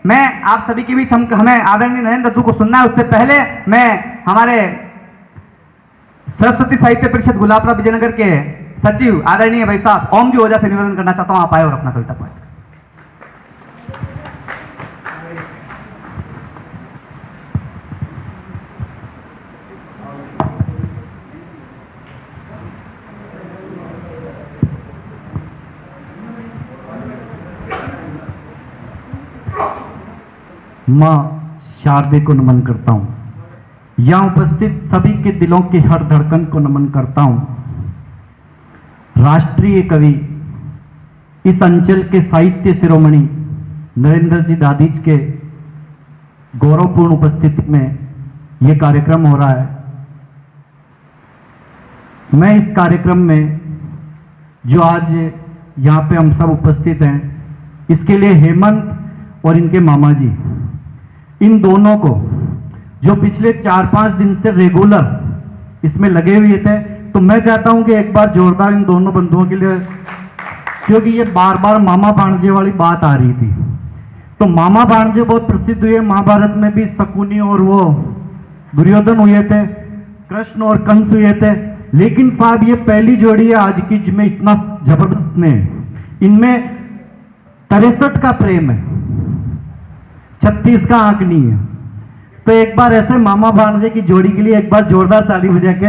मैं आप सभी के बीच हमें आदरणीय नरेंद्र दत्तू को सुनना है। उससे पहले मैं हमारे सरस्वती साहित्य परिषद गुलाबरा विजयनगर के सचिव आदरणीय भाई साहब ओम जी ओझा से निवेदन करना चाहता हूं, आप आए और अपना कविता पढ़ें। मां शारदे को नमन करता हूं। यहां उपस्थित सभी के दिलों की हर धड़कन को नमन करता हूं। राष्ट्रीय कवि, इस अंचल के साहित्य शिरोमणि नरेंद्र जी दादीज के गौरवपूर्ण उपस्थिति में यह कार्यक्रम हो रहा है। मैं इस कार्यक्रम में जो आज यहां पे हम सब उपस्थित हैं, इसके लिए हेमंत और इनके मामा जी, इन दोनों को जो पिछले 4-5 दिन से रेगुलर इसमें लगे हुए थे, तो मैं चाहता हूं कि एक बार जोरदार इन दोनों बंधुओं के लिए, क्योंकि ये बार बार मामा भांजे वाली बात आ रही थी। तो मामा भांजे बहुत प्रसिद्ध हुए, महाभारत में भी शकुनी और वो दुर्योधन हुए थे, कृष्ण और कंस हुए थे। लेकिन साहब ये पहली जोड़ी है आज की जिसमें इतना जबरदस्त ने, इनमें 63 का प्रेम है, 36 का आंक नहीं है। तो एक बार ऐसे मामा भांजे की जोड़ी के लिए एक बार जोरदार ताली बजा के।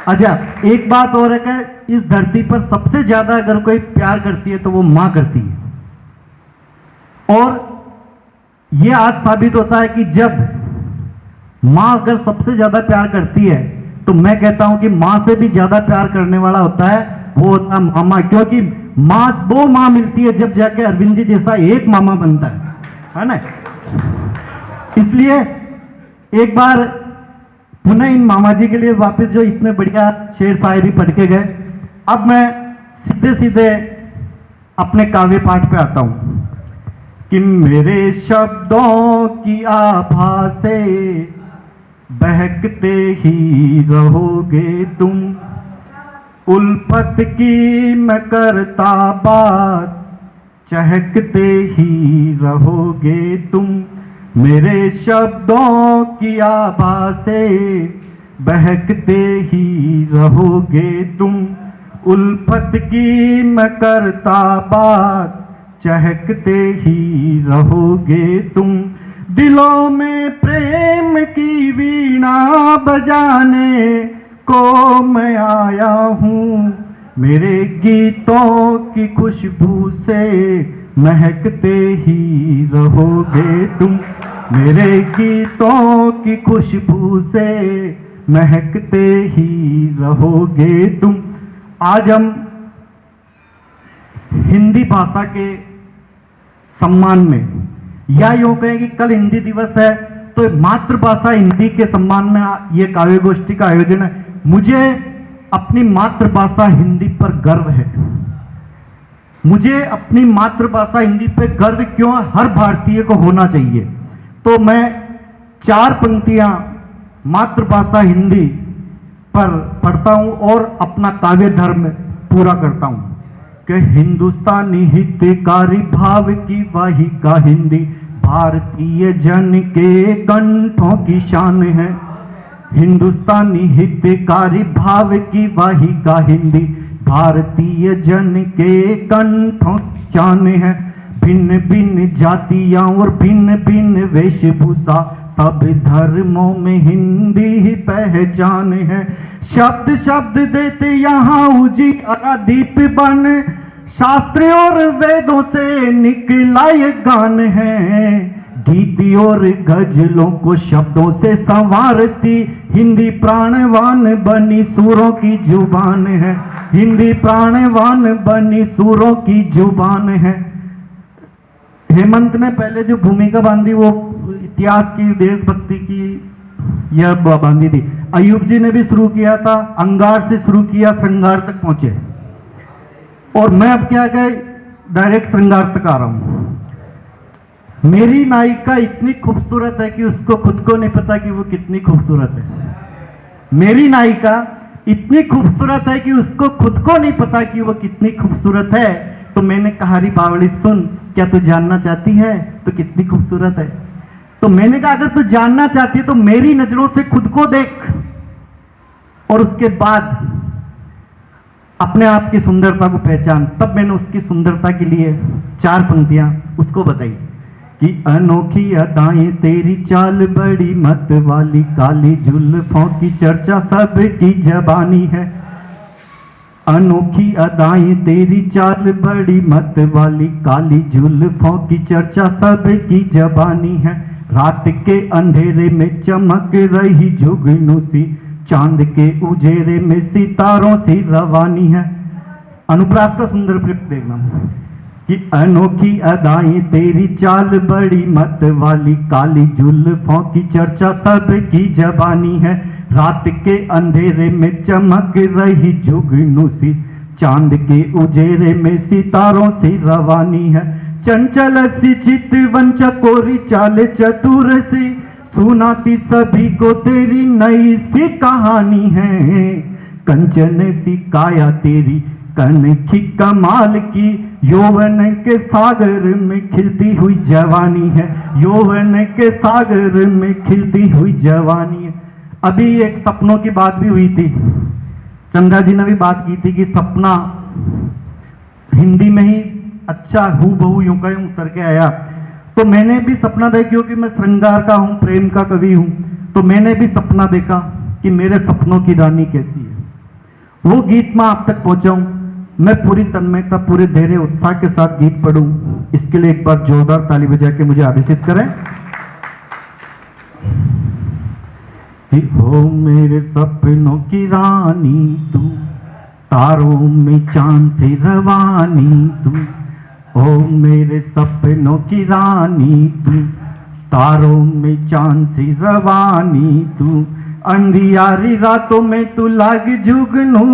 अच्छा, एक बात और है कि इस धरती पर सबसे ज्यादा अगर कोई प्यार करती है तो वो मां करती है। और ये आज साबित होता है कि जब मां अगर सबसे ज्यादा प्यार करती है, तो मैं कहता हूं कि मां से भी ज्यादा प्यार करने वाला होता है वो होता है मामा। क्योंकि मां, वो मां मिलती है जब जाके अरविंद जी जैसा एक मामा बनता है ना। इसलिए एक बार पुनः इन मामा जी के लिए वापस, जो इतने बढ़िया शेर शायरी पढ़ के गए, अब मैं सीधे सीधे अपने काव्य पाठ पे आता हूं कि मेरे शब्दों की आभा से बहकते ही रहोगे तुम, उल्फत की मैं करता बात, चहकते ही रहोगे तुम। मेरे शब्दों की आभा से बहकते ही रहोगे तुम, उल्फत की मैं करता बात, चहकते ही रहोगे तुम। दिलों में प्रेम की वीणा बजाने को मैं आया हूँ, मेरे गीतों की खुशबू से महकते ही रहोगे तुम। मेरे गीतों की खुशबू से महकते ही रहोगे तुम। आज हम हिंदी भाषा के सम्मान में, या यूं कहें कि कल हिंदी दिवस है, तो मातृभाषा हिंदी के सम्मान में ये काव्य गोष्ठी का आयोजन है। मुझे अपनी मातृभाषा हिंदी पर गर्व है। मुझे अपनी मातृभाषा हिंदी पर गर्व क्यों, हर भारतीय को होना चाहिए। तो मैं 4 पंक्तियां मातृभाषा हिंदी पर पढ़ता हूं और अपना काव्य धर्म पूरा करता हूं कि हिंदुस्तानी हितकारी भाव की वाहिका हिंदी, भारतीय जन के कंठों की शान है। हिंदुस्तानी हितकारी भाव की वाहिका हिंदी, भारतीय जन के कंठों की शान है। भिन्न भिन्न जातियां और भिन्न भिन्न वेशभूषा, सब धर्मों में हिंदी ही पहचान है। शब्द शब्द देते यहाँ उजियारा दीप बन, शास्त्र और वेदों से निकला ये गान है। गीति और गजलों को शब्दों से संवारती हिंदी प्राणवान बनी सूरों की जुबान है। हिंदी प्राणवान बनी सूरों की जुबान है। हेमंत ने पहले जो भूमिका बांधी वो इतिहास की, देशभक्ति की यह बांधी थी। अयूब जी ने भी शुरू किया था, अंगार से शुरू किया, श्रृंगार तक पहुंचे। और मैं अब क्या कहे, डायरेक्ट श्रृंगार तक आ रहा हूं। मेरी नायिका इतनी खूबसूरत है कि उसको खुद को नहीं पता कि वो कितनी खूबसूरत है। मेरी नायिका इतनी खूबसूरत है कि उसको खुद को नहीं पता कि वो कितनी खूबसूरत है। तो मैंने कहा री बावली सुन, क्या तू जानना चाहती है तो कितनी खूबसूरत है। तो मैंने कहा अगर तू जानना चाहती है तो मेरी नजरों से खुद को देख और उसके बाद अपने आप की सुंदरता को पहचान। तब मैंने उसकी सुंदरता के लिए 4 पंक्तियां उसको बताई कि अनोखी अदाएं तेरी चाल बड़ी मत वाली, काली जुल्फों की चर्चा सबकी जबानी है। अनोखी अदाएं तेरी चाल बड़ी मत वाली, काली जुल्फों की चर्चा सबकी जबानी है। रात के अंधेरे में चमक रही जुगनू सी, चांद के उजेरे में सितारों सी रवानी है। अनुप्रास का सुंदर प्रयोग देखना कि अनोखी अदाएं तेरी चाल बड़ी मत वाली, काली जुल्फों की चर्चा सबकी जबानी है। रात के अंधेरे में चमक रही जुगनू सी, चांद के उजेरे में सितारों सी रवानी है। चंचल सी चितवन चकोरी चाल चतुर सी, सुनाती सभी को तेरी नई सी कहानी है। कंचन सी काया तेरी कनखी कमाल की, यौवन के सागर में खिलती हुई जवानी है। यौवन के सागर में खिलती हुई जवानी है। अभी एक सपनों की बात भी हुई थी, चंदा जी ने भी बात की थी कि सपना हिंदी में ही अच्छा हूबहू यूं का यूं उतर के आया। तो मैंने भी सपना देखा, क्योंकि मैं श्रृंगार का हूं, प्रेम का कवि हूं, तो मैंने भी सपना देखा कि मेरे सपनों की रानी कैसी है। वो गीत मैं आप तक पहुंचाऊं, मैं पूरी तन्मयता पूरे धैर्य उत्साह के साथ गीत पढ़ूं, इसके लिए एक बार जोरदार ताली बजा के मुझे आदेशित करें। हो मेरे सपनों की रानी तू, तारों में चांद से रवानी तू। ओ मेरे सपनों की रानी तू, तारों में चांद से रवानी तू। अंधियारी रातों में तू लाग जुगनू,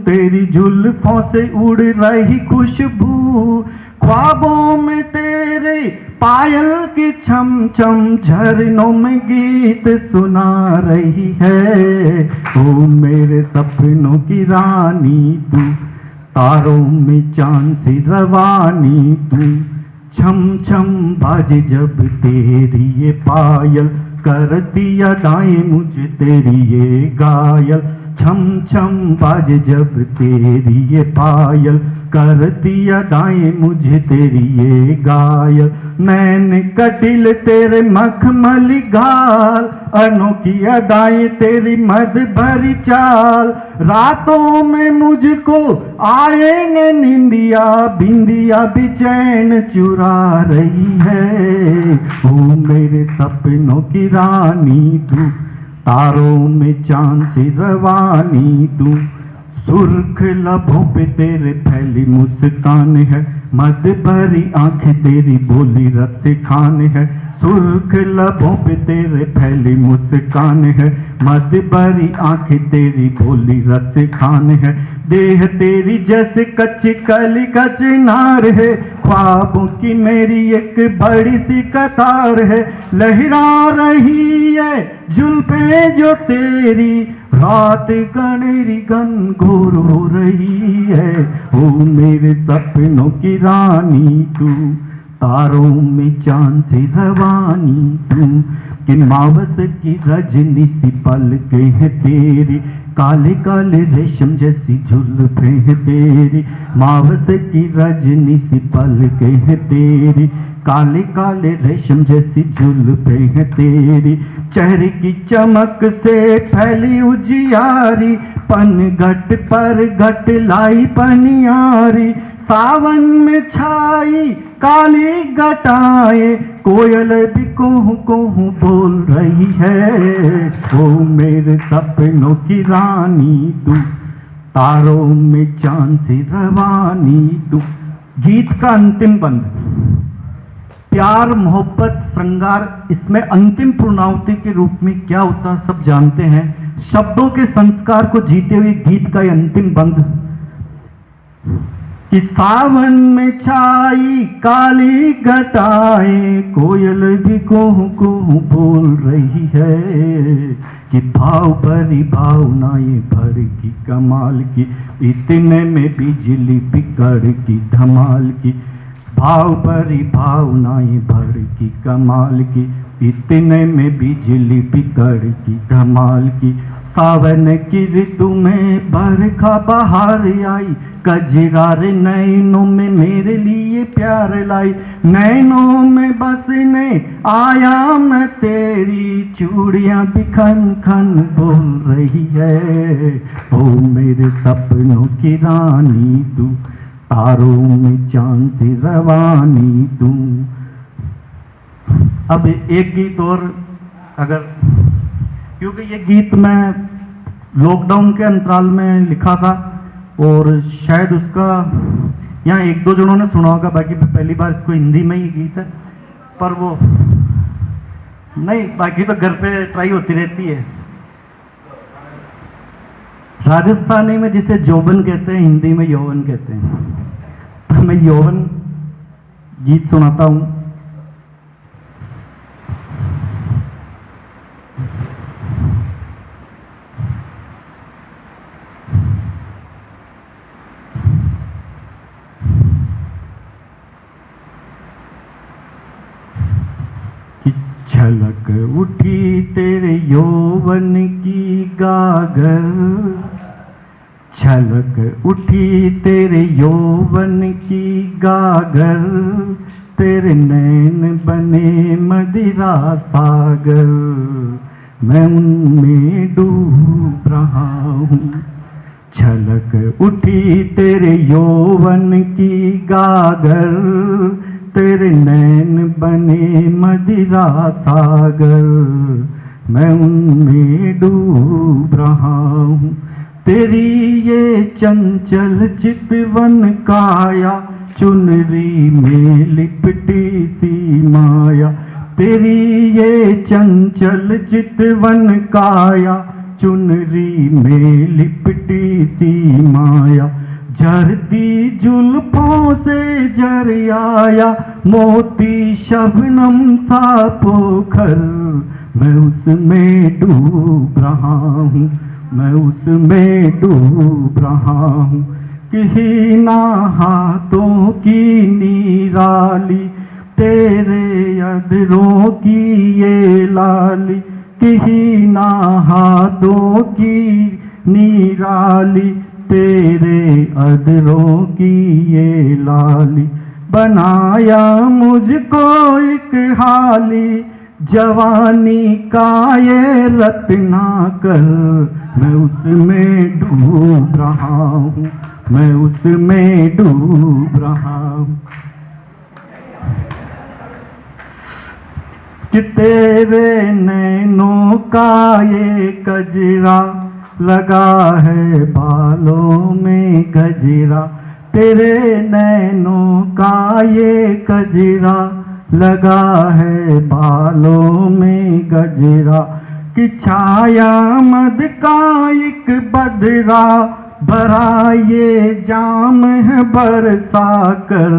तेरी जुल्फों से उड़ रही खुशबू। ख्वाबों में तेरे पायल की छम छम झरनों में गीत सुना रही है। ओ मेरे सपनों की रानी तू, तारों में चांद सी रवानी तू। छम छम बाजे जब तेरी ये पायल, करती अदाएं मुझे तेरी ये घायल। छम छम बाजे जब तेरी ये पायल, करती अदाएं मुझे तेरी ये घायल। मैंने कटिल तेरे मखमली गाल, अनोखी अदाएं तेरी मद भरी चाल। रातों में मुझको आए न निंदिया, बिंदिया बेचैन चुरा रही है। ओ मेरे सपनों की रानी तू, तारों में चांद सी रवानी तू। सुर्ख लबों पे तेरे फैली मुस्कान है, मद भरी आंखें तेरी बोली रस खान है। सुर्ख लबों पे तेरे फैली मुस्कान है, मद भरी आंखें तेरी बोली रस खान है। देह तेरी जैसे कच्ची कली का चिनार है, ख्वाबों की मेरी एक बड़ी सी कतार है। लहरा रही है जुल्फे जो तेरी, रात गणेरी घनघोर हो रही है। ओ मेरे सपनों की रानी तू, तारों में चांद से रवानी तू। कि मावस की रजनी सी पलकें हैं तेरी, काले काले रेशम जैसी जुल्फे हैं तेरी। मावस की रजनी सी पलकें हैं तेरी, काले काले रेशम जैसी जुल्फे हैं तेरी। चेहरे की चमक से फैली उजियारी, पन घट पर घट लाई पनियारी। सावन में छाई काली घटाएं, कोयल भी कोहू कोहू बोल रही है। ओ मेरे सपनों की रानी तू, तारों में चांद सी रवानी तू। गीत का अंतिम बंद, प्यार मोहब्बत श्रृंगार, इसमें अंतिम पूर्णाहुति के रूप में क्या होता है सब जानते हैं। शब्दों के संस्कार को जीते हुए गीत का ये अंतिम बंद कि सावन में छाई काली घटाएं, कोयल भी कोहू कोहू बोल रही है। कि भाव भरी भावनाएं भर की कमाल की, इतने में बिजली बिगड़ की धमाल की। भाव भरी भावनाएं भड़की कमाल की, इतने में बिजली भी कड़की धमाल की। सावन की ऋतु में बरखा बहार आई, कजरार नैनों में मेरे लिए प्यार लाई। नैनों में बसने आया मैं, तेरी चूड़ियां भी खन खन बोल रही है। ओ मेरे सपनों की रानी तू, तारों में चांद सी रवानी तू। अब एक गीत और, अगर, क्योंकि ये गीत मैं लॉकडाउन के अंतराल में लिखा था और शायद उसका यहाँ एक दो जनों ने सुना होगा, बाकी पहली बार इसको हिंदी में ही गीत है, पर वो नहीं, बाकी तो घर पे ट्राई होती रहती है। राजस्थानी में जिसे जोबन कहते हैं, हिंदी में यौवन कहते हैं, तो मैं यौवन गीत सुनाता हूं। झलक उठी तेरे यौवन की गागर, झलक उठी तेरे यौवन की गागर, तेरे नैन बने मदिरा सागर, मैं उनमें डूब रहा हूँ। झलक उठी तेरे यौवन की गागर, तेरे नैन बने मदिरा सागर, मैं उनमें डूब रहा हूँ। तेरी ये चंचल चितवन काया, चुनरी में लिपटी सी माया। तेरी ये चंचल चितवन काया, चुनरी में लिपटी सी माया। झरती जुल्फों से झर आया, मोती शबनम सा पोखर, मैं उसमें डूब रहा हूँ, मैं उसमें डूब रहा हूँ। किहीना हाथों की निराली, तेरे अधरों की ये लाली। किहीना हाथों की निराली, तेरे अधरों की ये लाली। बनाया मुझको एक हाली, जवानी का ये रत्नाकर, मैं उसमें डूब रहा हूँ, मैं उसमें डूब रहा हूँ। कि तेरे नैनों का ये कजरा, लगा है बालों में गजरा। तेरे नैनों का ये कजरा, लगा है बालों में गजरा। कि छाया मद का एक बदरा, भरा ये जाम है बरसा कर,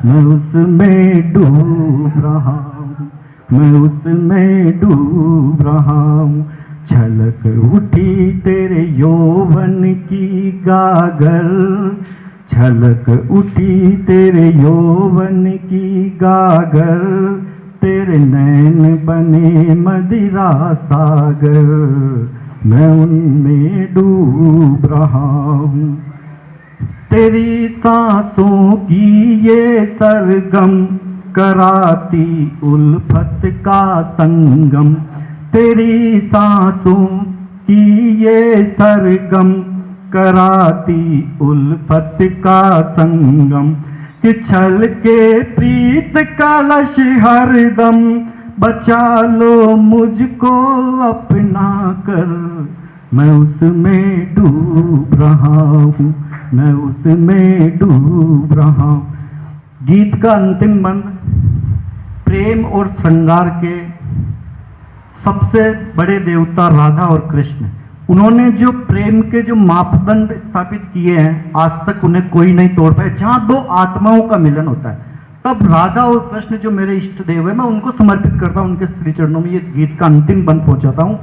मैं उसमें डूब रहा हूँ, मैं उसमें डूब रहा हूँ। झलक उठी तेरे यौवन की गागर, झलक उठी तेरे यौवन की गागर, तेरे नैन बने मदिरा सागर, मैं उनमें डूब रहा हूँ। तेरी सांसों की ये सरगम, कराती उल्फत का संगम। तेरी सांसों की ये सरगम, कराती उल्फत का संगम। कि छल के प्रीत कलश हरदम, बचा लो मुझको अपना कर, मैं उसमें डूब रहा हूँ, मैं उसमें डूब रहा हूँ। गीत का अंतिम बंद प्रेम और श्रृंगार के सबसे बड़े देवता राधा और कृष्ण, उन्होंने जो प्रेम के जो मापदंड स्थापित किए हैं, आज तक उन्हें कोई नहीं तोड़ पाया। जहां दो आत्माओं का मिलन होता है, तब राधा और कृष्ण जो मेरे इष्ट देव है, मैं उनको समर्पित करता हूं, उनके श्री चरणों में ये गीत का अंतिम बंद पहुंचाता हूं।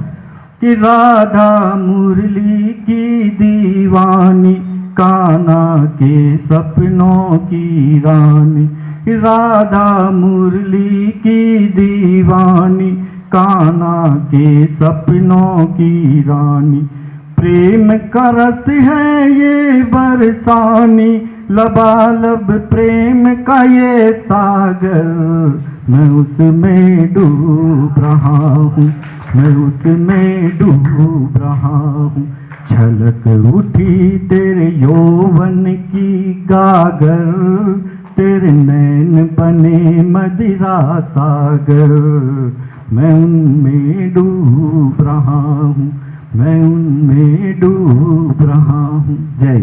कि राधा मुरली की दीवानी, कान्हा के सपनों की रानी। राधा मुरली की दीवानी, कान्हा के सपनों की रानी। प्रेम का रस है ये बरसानी, लबालब प्रेम का ये सागर, मैं उसमें डूब रहा हूँ, मैं उसमें डूब रहा हूँ। छलक उठी तेरे यौवन की गागर, तेरे नैन बने मदिरा सागर, मैं उनमें डूब रहा हूँ, मैं उनमें डूब रहा हूँ। जय